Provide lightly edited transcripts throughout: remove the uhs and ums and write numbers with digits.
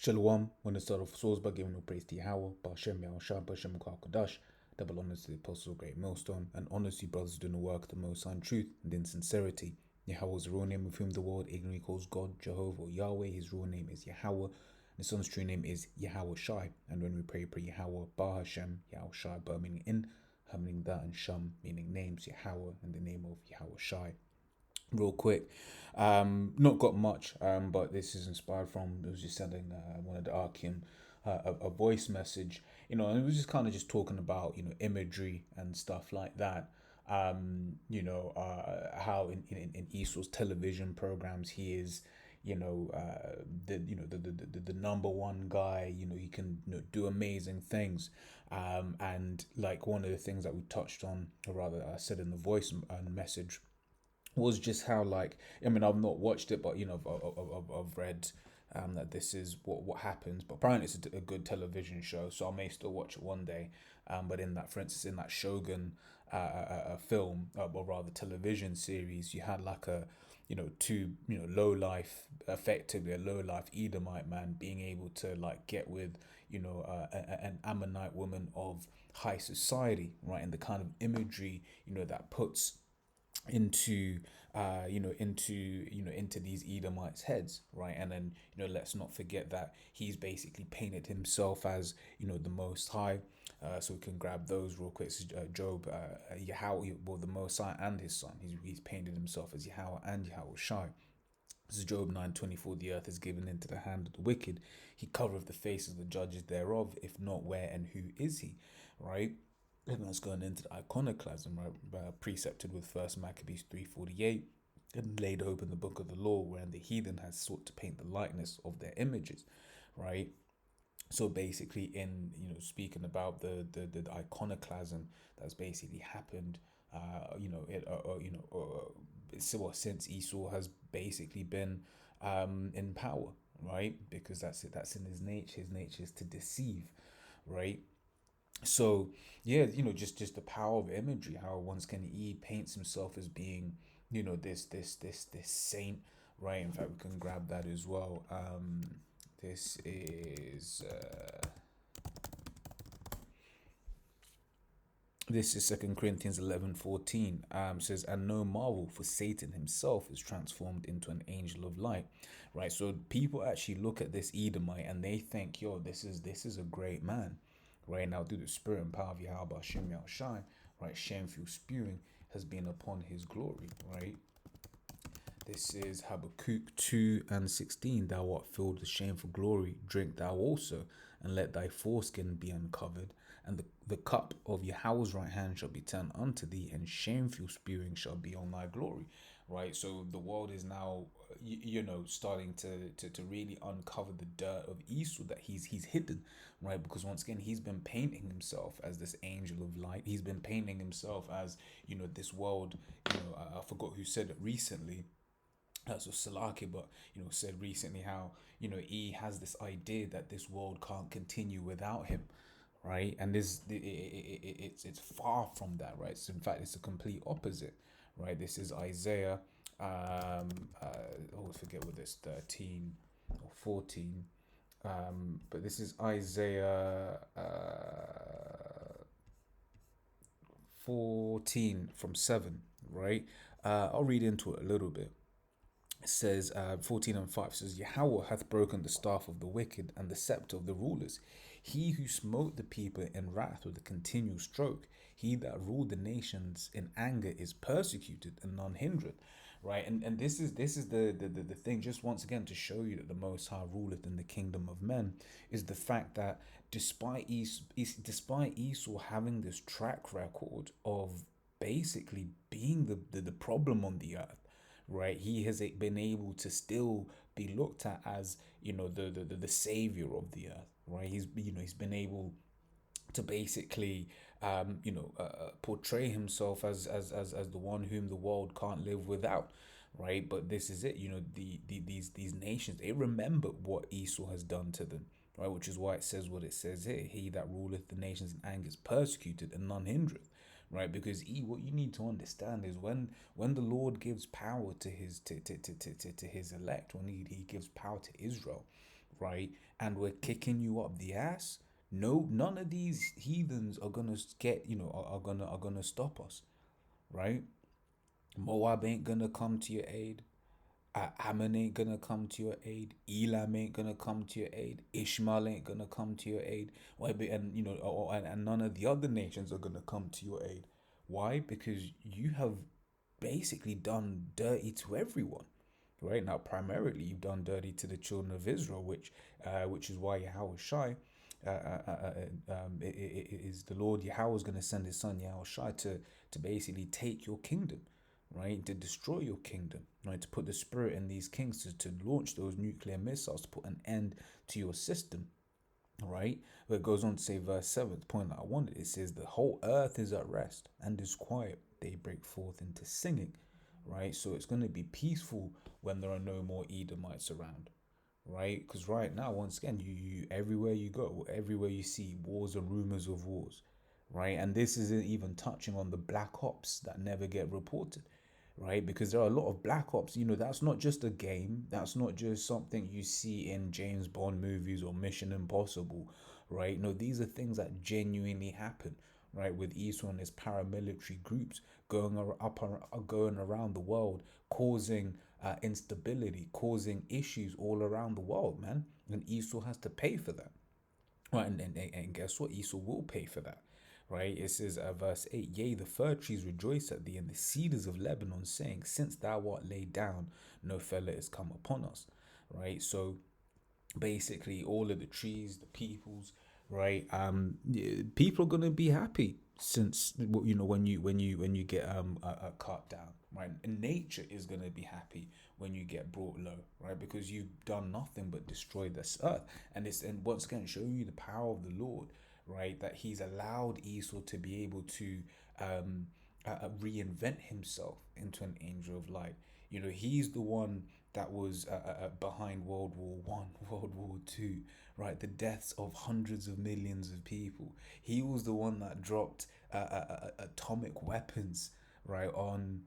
Shalom, when the start of souls by giving no praise to Yahweh, Ba'ashem Yahushua, Ba'ashem Kodash, double honors to the apostles of Great Millstone, and honors to brothers doing the work of the Most High in truth and in sincerity. Yahweh's real name, with whom the world ignorantly calls God, Jehovah, or Yahweh. His real name is Yahweh, and his son's true name is Yahweh Shai. And when we pray Yahweh, Ba'ashem Yahushua, Ba meaning in, Ha meaning that, and Sham meaning names, Yahweh, in the name of Yahweh Shai. Real quick, not got much, but this is inspired from, it was just sending one of the Archeum a voice message, and it was just kind of just talking about imagery and stuff like that. How in Esau's television programs he is, the number one guy. He can do amazing things, and like one of the things that we touched on, or rather I said in the voice message, was just how, like, I mean, I've not watched it, but I've read that this is what happens. But apparently it's a good television show, so I may still watch it one day. But in that, for instance, in that Shogun film, or rather television series, you had like two low life, effectively a low life Edomite man being able to like get with an Ammonite woman of high society, right? And the kind of imagery that puts into into these Edomites' heads, right? And then let's not forget that he's basically painted himself as the Most High. So we can grab those real quick. So, Job, Yahweh, well, the Most High and his son. He's painted himself as Yahweh and Yahweh Shai. This is Job 9:24. The earth is given into the hand of the wicked. He covereth the faces of the judges thereof. If not, where and who is he? Right? And that's going into the iconoclasm, right? Precepted with First Maccabees 3:48, and laid open the book of the law, wherein the heathen has sought to paint the likeness of their images, right? So basically, in speaking about the iconoclasm that's basically happened, since Esau has basically been in power, right? Because that's it. That's in his nature. His nature is to deceive, right? So yeah, just the power of imagery, how once again he paints himself as being this saint, right? In fact, we can grab that as well. This is Second Corinthians 11:14. Says, and no marvel, for Satan himself is transformed into an angel of light, right? So people actually look at this Edomite and they think, yo, this is a great man, right? Now, through the spirit and power of Yahweh Shem Shai, right? Shameful spewing has been upon his glory, right? This is Habakkuk 2:16. Thou art filled with shameful glory, drink thou also, and let thy foreskin be uncovered. And the cup of Yahweh's right hand shall be turned unto thee, and shameful spewing shall be on thy glory. Right? So the world is now, starting to really uncover the dirt of Esau that he's hidden, right? Because once again, he's been painting himself as this angel of light. He's been painting himself as, this world, I forgot who said it recently, so Salaki, but said recently how he has this idea that this world can't continue without him, right? And it's far from that, right? So in fact, it's the complete opposite, right? This is Isaiah. I always forget what this 13 or 14, but this is Isaiah 14 from 7, right? I'll read into it a little bit. It says 14:5 says, Yahweh hath broken the staff of the wicked and the scepter of the rulers. He who smote the people in wrath with a continual stroke, he that ruled the nations in anger is persecuted and none hindered. Right, and this is the thing, just once again to show you that the Most High ruleth in the kingdom of men, is the fact that despite Esau having this track record of basically being the problem on the earth, right? He has been able to still be looked at as the savior of the earth, right? He's been able to basically portray himself as the one whom the world can't live without, right? But this is it, these nations, they remember what Esau has done to them, right? Which is why it says what it says here: he that ruleth the nations in anger is persecuted and none hindereth, right? Because what you need to understand is when the Lord gives power to his to his elect, when he gives power to Israel, right? And we're kicking you up the ass. No, none of these heathens are gonna get, are gonna stop us, right? Moab ain't gonna come to your aid. Ammon ain't gonna come to your aid. Elam ain't gonna come to your aid. Ishmael ain't gonna come to your aid. And and none of the other nations are gonna come to your aid. Why? Because you have basically done dirty to everyone. Right now, primarily you've done dirty to the children of Israel, which is why Yahweh Shai, it is the Lord Yahweh is going to send His Son Yahweh Shai to basically take your kingdom, right? To destroy your kingdom, right? To put the spirit in these kings to launch those nuclear missiles, to put an end to your system, right? But it goes on to say, verse 7, the point that I wanted, it says, the whole earth is at rest and is quiet. They break forth into singing, right? So it's going to be peaceful when there are no more Edomites around, right? Because right now, once again, you everywhere you go, everywhere you see wars and rumors of wars, right? And this isn't even touching on the black ops that never get reported, right? Because there are a lot of black ops. That's not just a game. That's not just something you see in James Bond movies or Mission Impossible, right? No, these are things that genuinely happen, right? With Esau and his paramilitary groups going around the world, causing instability, causing issues all around the world, man. And Esau has to pay for that. Right, and guess what? Esau will pay for that. Right? It says, verse 8, yea, the fir trees rejoice at thee, and the cedars of Lebanon, saying, since thou art laid down, no fellow is come upon us. Right? So basically, all of the trees, the peoples, right? People are gonna be happy since when you get cut down, right? And nature is gonna be happy when you get brought low, right? Because you've done nothing but destroy this earth, and once again showing you the power of the Lord, right? That He's allowed Esau to be able to reinvent himself into an angel of light. He's the one that was behind World War One, World War Two, right? The deaths of hundreds of millions of people. He was the one that dropped atomic weapons, right, on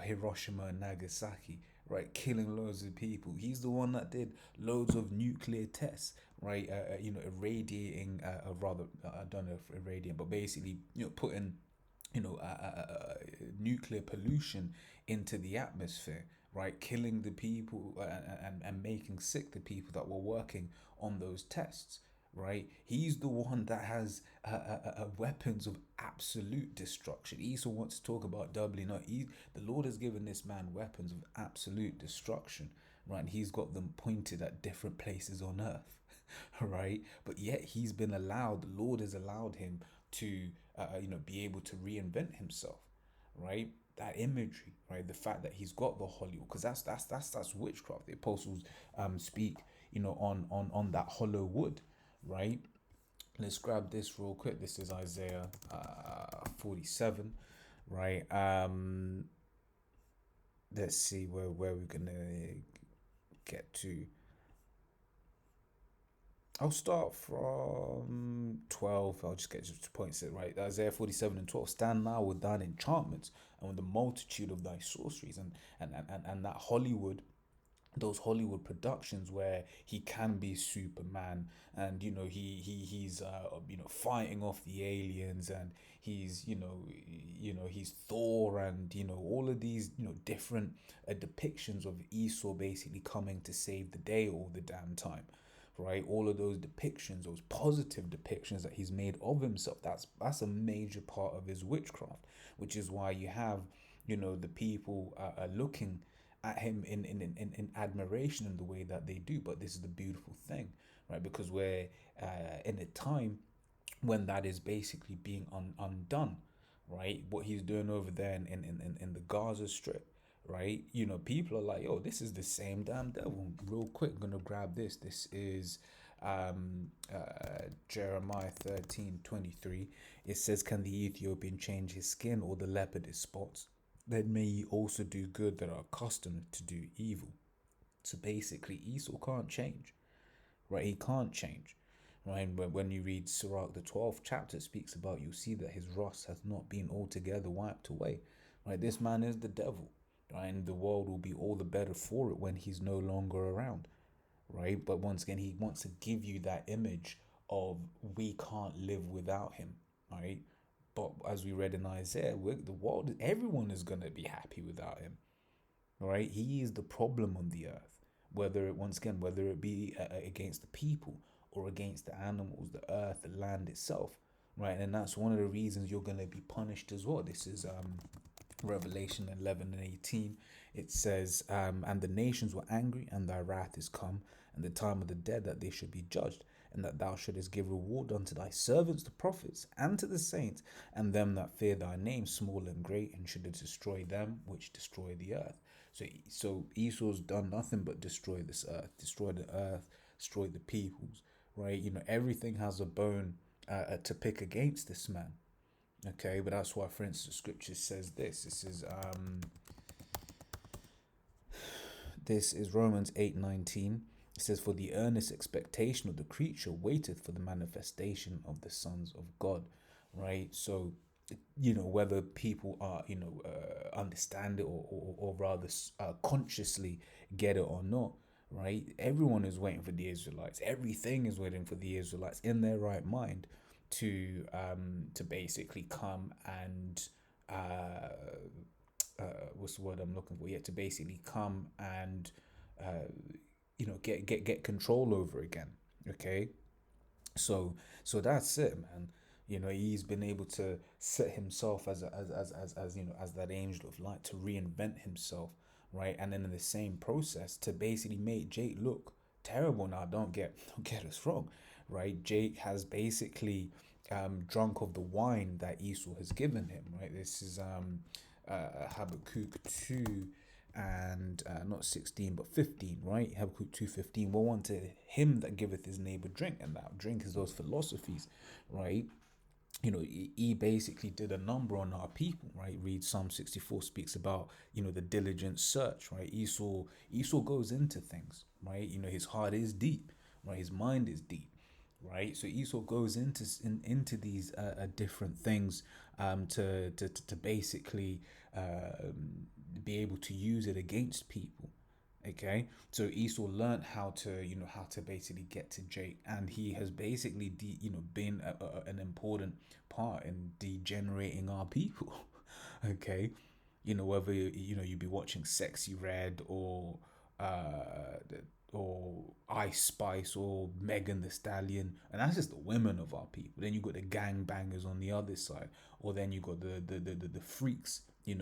Hiroshima and Nagasaki, right, killing loads of people. He's the one that did loads of nuclear tests, right? Irradiating, rather, I don't know if irradiating, but basically, putting nuclear pollution into the atmosphere, right? Killing the people and making sick the people that were working on those tests, right? He's the one that has weapons of absolute destruction. Esau wants to talk about doubling up. The Lord has given this man weapons of absolute destruction, right? And he's got them pointed at different places on earth, right? But yet he's been allowed, the Lord has allowed him to be able to reinvent himself, right? That imagery, right? The fact that he's got the Hollywood, because that's witchcraft. The apostles speak, on that hollow wood, right? Let's grab this real quick. This is Isaiah 47, right? Let's see where we're gonna get to. I'll start from 12. I'll just get to points it, right? Isaiah 47 and 12. Stand now with thine enchantments and with the multitude of thy sorceries. And that Hollywood, those Hollywood productions where he can be Superman, and he's fighting off the aliens, and he's Thor, and all of these different depictions of Esau basically coming to save the day all the damn time, right? All of those depictions, those positive depictions that he's made of himself, that's a major part of his witchcraft, which is why you have the people looking at him in admiration in the way that they do. But this is the beautiful thing, right? Because we're in a time when that is basically being undone, right? What he's doing over there in the Gaza Strip, right? People are like, yo, this is the same damn devil. Real quick, I'm gonna grab this. This is Jeremiah 13:23. It says, can the Ethiopian change his skin, or the leopard his spots? Then may ye also do good that are accustomed to do evil. So basically, Esau can't change, right? He can't change, right? But when you read Sirach, the 12th chapter, speaks about, you'll see that his rust hath not been altogether wiped away, right? This man is the devil, right? And the world will be all the better for it when he's no longer around, right? But once again, he wants to give you that image of we can't live without him, right? But as we read in Isaiah, the world, everyone is going to be happy without him, right? He is the problem on the earth, whether it, once again, whether it be against the people or against the animals, the earth, the land itself, right? And that's one of the reasons you're going to be punished as well. This is Revelation 11 and 18. It says, and the nations were angry, and thy wrath is come, and the time of the dead that they should be judged, and that thou shouldest give reward unto thy servants the prophets, and to the saints, and them that fear thy name, small and great, and shouldest destroy them which destroy the earth. So Esau's done nothing but destroy this earth, destroy the peoples, right? Everything has a bone to pick against this man. Okay, but that's why, for instance, Scripture says this. This is Romans 8:19. It says, "For the earnest expectation of the creature waiteth for the manifestation of the sons of God." Right. So, whether people are understand it or rather consciously get it or not, right? Everyone is waiting for the Israelites. Everything is waiting for the Israelites in their right mind to basically come and what's the word I'm looking for? Yeah, to basically come and uh, get control over again. Okay, so that's it, man. He's been able to set himself as that angel of light to reinvent himself, right? And then in the same process to basically make Jake look terrible. Now, don't get us wrong, right? Jake has basically drunk of the wine that Esau has given him, right? This is Habakkuk 2 and not 16 but 15, right? Habakkuk 2:15. Woe unto him that giveth his neighbor drink, and that drink is those philosophies, right? He basically did a number on our people, right? Read Psalm 64, speaks about the diligent search, right? Esau goes into things, right? His heart is deep, right? His mind is deep, right? So Esau goes into these different things to basically be able to use it against people. Okay, so Esau learned how to basically get to Jake, and he has basically been an important part in degenerating our people. Okay, whether you be watching Sexy Red uh or Ice Spice or Megan the Stallion, and that's just the women of our people. Then you got the gang bangers on the other side, or then you got the freaks. Your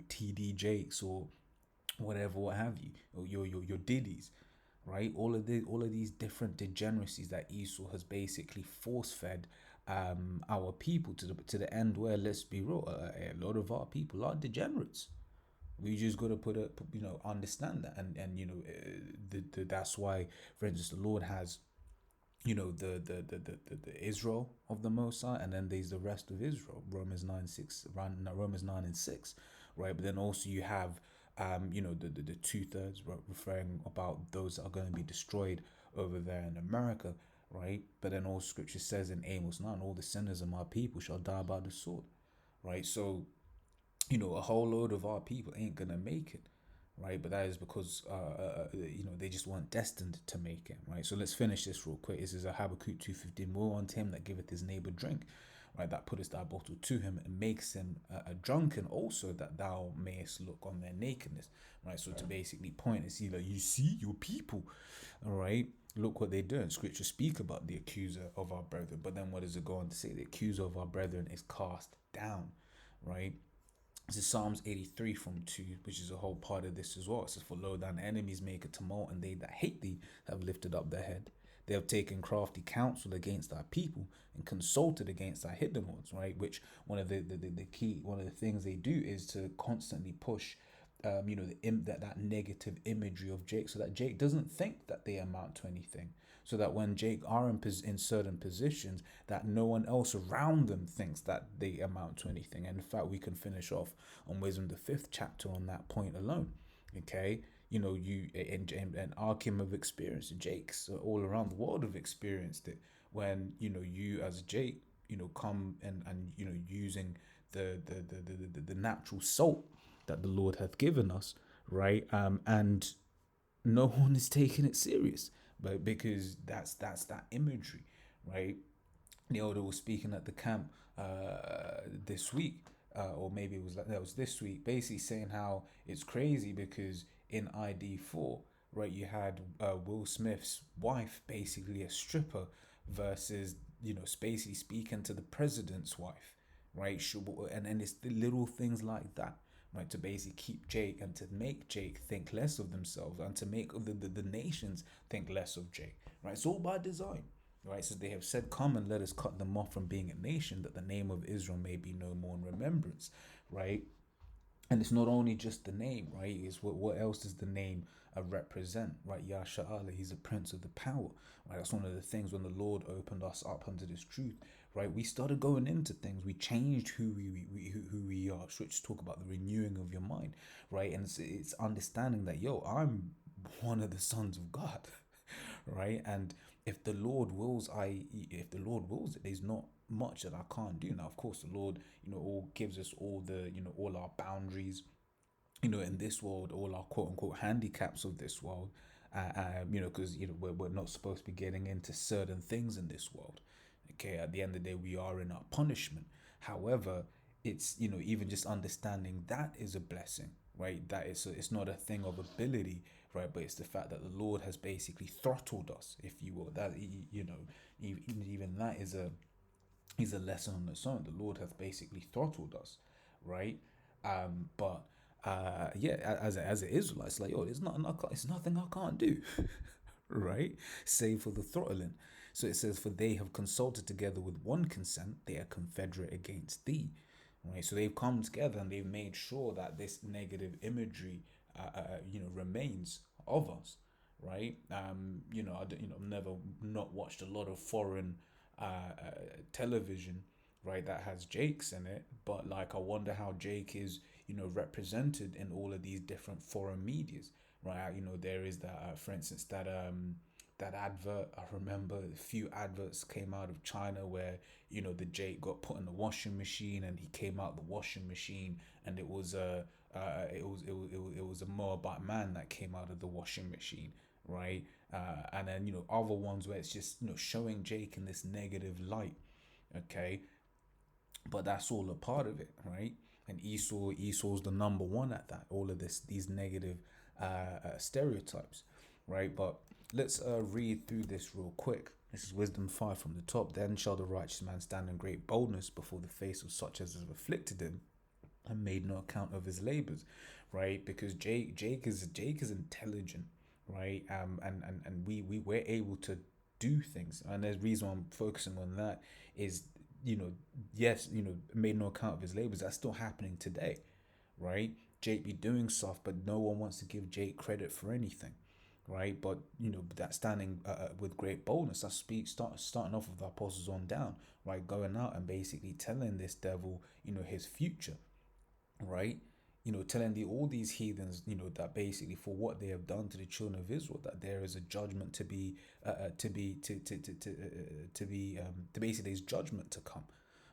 TD Jakes or whatever, what have you, or your Diddies, right? All of these different degeneracies that Esau has basically force fed our people to the end where, let's be real, a lot of our people are degenerates. We just got to understand that, and that's why, for instance, the Lord has the Israel of the Most High, and then there's the rest of Israel. Romans 9 and 6, right? But then also you have the 2/3, referring about those that are going to be destroyed over there in America, right? But then also Scripture says in Amos 9, all the sinners of my people shall die by the sword, right? So a whole load of our people ain't gonna make it, right? But that is because they just weren't destined to make it, right? So let's finish this real quick. This is a Habakkuk 2:15. Woe unto him that giveth his neighbor drink, right? That putteth thy bottle to him and makes him a drunken, also that thou mayest look on their nakedness, right? So to basically point and see, like, you see your people, all right? Look what they're doing. Scripture speak about the accuser of our brethren, but then what does it go on to say? The accuser of our brethren is cast down, right? This is Psalms 83 from 2, which is a whole part of this as well. It says, "For lo, thine enemies make a tumult, and they that hate thee have lifted up their head. They have taken crafty counsel against thy people and consulted against thy hidden ones," right? Which one of the things they do is to constantly push that negative imagery of Jake, so that Jake doesn't think that they amount to anything, so that when Jake are in certain positions, that no one else around them thinks that they amount to anything. And in fact, we can finish off on Wisdom the 5th chapter on that point alone. Okay, you and Arkim have experienced it. Jake's all around the world have experienced it, when you as Jake come and using the natural salt that the Lord hath given us, right? And no one is taking it serious, but because that's that imagery, right? The elder was speaking at the camp this week, or maybe it was like that was this week, basically saying how it's crazy because in ID4, right, you had Will Smith's wife, basically a stripper, versus Spacey speaking to the president's wife, right? And it's the little things like that, right, to basically keep Jake and to make Jake think less of themselves and to make the nations think less of Jake, right? It's all by design, right? So they have said, "Come and let us cut them off from being a nation, that the name of Israel may be no more in remembrance," right? And it's not only just the name, right? It's what else does the name represent, right? Yasha'Allah, he's a prince of the power, right? That's one of the things when the Lord opened us up unto this truth, right? We started going into things. We changed who we are. So just talk about the renewing of your mind, right? And it's understanding that I'm one of the sons of God, right? And if the Lord wills it, there's not much that I can't do. Now, of course, the Lord, all gives us all all our boundaries, in this world, all our quote unquote handicaps of this world, because we're not supposed to be getting into certain things in this world. Okay, at the end of the day, we are in our punishment. However, it's even just understanding that is a blessing, right? That it's not a thing of ability, right? But it's the fact that the Lord has basically throttled us, if you will. That even that is a lesson on its own. The Lord hath basically throttled us, right? But yeah, as it is, it's like, it's nothing I can't do, right? Save for the throttling. So it says, "For they have consulted together with one consent; they are confederate against thee." Right. So they've come together and they've made sure that this negative imagery, remains of us, right? I've never not watched a lot of foreign television, right, that has Jakes in it, but like I wonder how Jake is, represented in all of these different foreign medias, right? There is that, for instance, that advert. I remember a few adverts came out of China where the Jake got put in the washing machine and he came out the washing machine and it was a Moabite man that came out of the washing machine, right? And then other ones where it's just showing Jake in this negative light, okay, but that's all a part of it, right? And Esau's the number one at that. All of these negative stereotypes, right? But let's read through this real quick. This is wisdom 5 from the top. Then shall the righteous man stand in great boldness before the face of such as have afflicted him, and made no account of his labors, right? Because Jake is intelligent, right? And we're able to do things, and the reason why I'm focusing on that is, yes, made no account of his labors. That's still happening today, right? Jake be doing stuff, but no one wants to give Jake credit for anything, right? But that standing with great boldness, that starting off with the apostles on down, right? Going out and basically telling this devil, his future, right? Telling all these heathens, that basically for what they have done to the children of Israel, that there is a judgment to be, to basically there's judgment to come,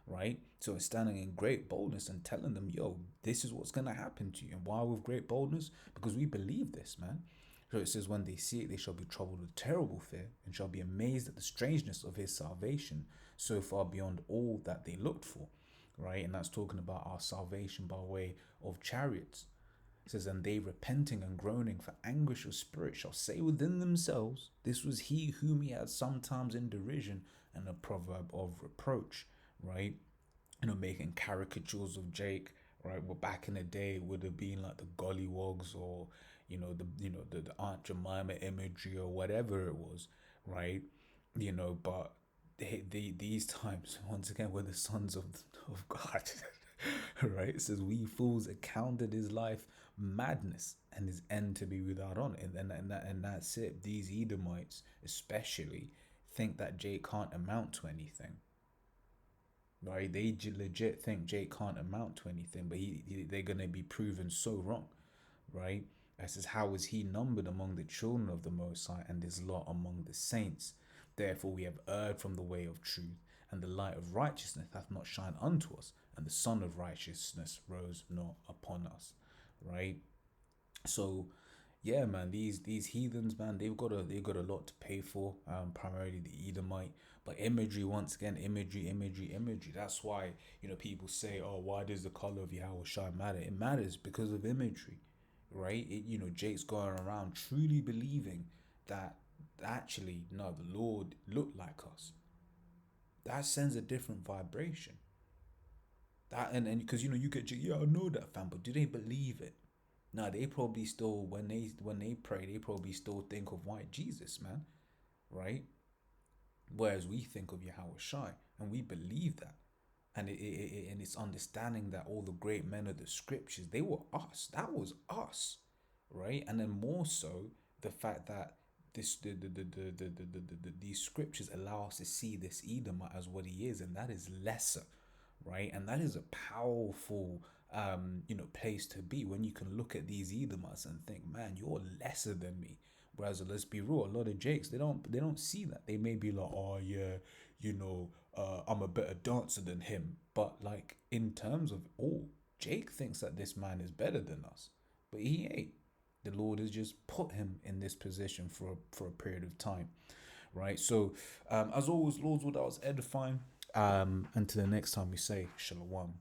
right? So it's standing in great boldness and telling them, yo, this is what's gonna happen to you. And why with great boldness? Because we believe this, man. So it says, when they see it, they shall be troubled with terrible fear and shall be amazed at the strangeness of his salvation, so far beyond all that they looked for, right? And that's talking about our salvation by way of chariots. It says, and they repenting and groaning for anguish of spirit shall say within themselves, this was he whom he had sometimes in derision and a proverb of reproach, right? Making caricatures of Jake, right? Well, back in the day, it would have been like the gollywogs or, the Aunt Jemima imagery or whatever it was, right? But these times, once again, we're the sons of God, right? It says, we fools accounted his life madness and his end to be without honor. And that's it. These Edomites, especially, think that Jake can't amount to anything, right? They legit think Jake can't amount to anything, but they're going to be proven so wrong, right? It says, how is he numbered among the children of the Most High, and his lot among the saints? Therefore we have erred from the way of truth, and the light of righteousness hath not shined unto us, and the sun of righteousness rose not upon us, right? So yeah, man, these heathens, man, they've got a lot to pay for. Primarily the Edomite, but imagery once again, imagery. That's why people say, oh, why does the color of Yahweh Shai matter? It matters because of imagery, right? Jake's going around truly believing that actually no, the Lord looked like us. That sends a different vibration. That and because you get Jake, yeah, I know that, fam, but do they believe it? Nah, they probably still when they pray, they probably still think of white Jesus, man, right? Whereas we think of Yahweh Shai, and we believe that, and it's understanding that all the great men of the scriptures, they were us. That was us, right? And then more so the fact that these scriptures allow us to see this Edomite as what he is, and that is lesser, right? And that is a powerful place to be when you can look at these Edomites and think, man, you're lesser than me. Whereas let's be real, a lot of Jakes, they don't see that. They may be like, oh yeah, I'm a better dancer than him. But like in terms of Jake thinks that this man is better than us, but he ain't. The Lord has just put him in this position for a period of time, right? So, as always, Lord's, what I was edifying. Until the next time we say Shalom.